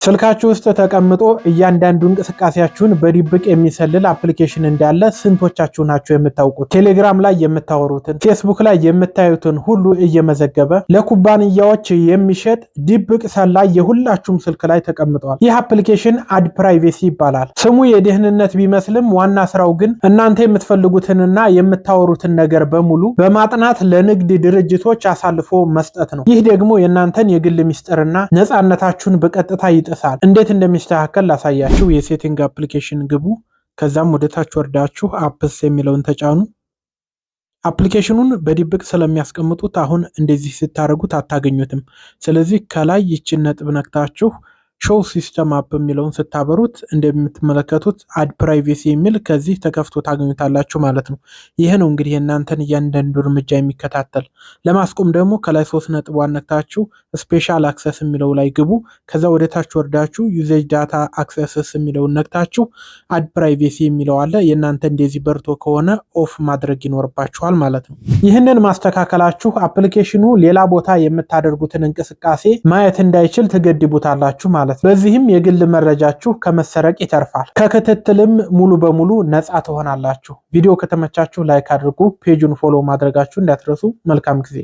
ስልካችሁ ውስጥ ተቀምጦ እያንዳንዱ እንቅስቃሴያችሁን በድብቅ የሚሰልል አፕሊኬሽን እንዳለ ስንቶቻችሁ ናችሁ የምታውቁት? ቴሌግራም ላይ የምታወሩትን፣ ፌስቡክ ላይ የምታዩትን ሁሉ እየመዘገበ ለኩባንያዎች የሚሸጥ ድብቅ ሰላይ የሁላችሁም ስልክ ላይ ተቀምጧል። ይህ አፕሊኬሽን አድ ፕራይቬሲ ይባላል። ስሙ የደህንነት ቢመስልም ዋና ስራው ግን እናንተ የምትፈልጉትንና የምታወሩትን ነገር በሙሉ በማጥናት ለንግድ ድርጅቶች አሳልፎ መስጠት ነው። ይህ ደግሞ የእናንተን የግል ሚስጥርና ነፃነታችሁን በቀጥታ ይጥሳል። እንዴት እንደሚስተካከል ላሳያችሁ። የሴቲንግ አፕሊኬሽን ግቡ። ከዛም ወደ ታች ወርዳችሁ አፕስ የሚለውን ተጫኑ። አፕሊኬሽኑን በድብቅ ስለሚያስቀምጡት አሁን እንደዚህ ስታደርጉት አታገኙትም። ስለዚህ ከላይ ይችን ነጥብ ነክታችሁ ሾው ሲስተም አፕ የሚለውን ስታበሩት እንደምትመለከቱት አድ ፕራይቬሲ የሚል ከዚህ ተከፍቶ ታገኙታላችሁ ማለት ነው። ይሄ ነው እንግዲህ የእናንተን እያንዳንዱ እርምጃ የሚከታተል። ለማስቆም ደግሞ ከላይ 3 ነጥብ ነክታችሁ ስፔሻል አክሰስ የሚለው ላይ ግቡ። ከዛ ወደ ታች ወርዳችሁ ዩዜጅ ዳታ አክሰስስ የሚለውን ነክታችሁ አድ ፕራይቬሲ የሚለው አለ። የእናንተ እንደዚህ በርቶ ከሆነ ኦፍ ማድረግ ይኖርባችኋል ማለት ነው። ይህንን ማስተካከላችሁ አፕሊኬሽኑ ሌላ ቦታ የምታደርጉትን እንቅስቃሴ ማየት እንዳይችል ትገድቡታላችሁ ማለት ነው። በዚህም የግል መረጃችሁ ከመሰረቅ ይተርፋል። ከክትትልም ሙሉ በሙሉ ነፃ ትሆናላችሁ። ቪዲዮ ከተመቻችሁ ላይክ አድርጉ። ፔጁን ፎሎ ማድረጋችሁ እንዳትረሱ። መልካም ጊዜ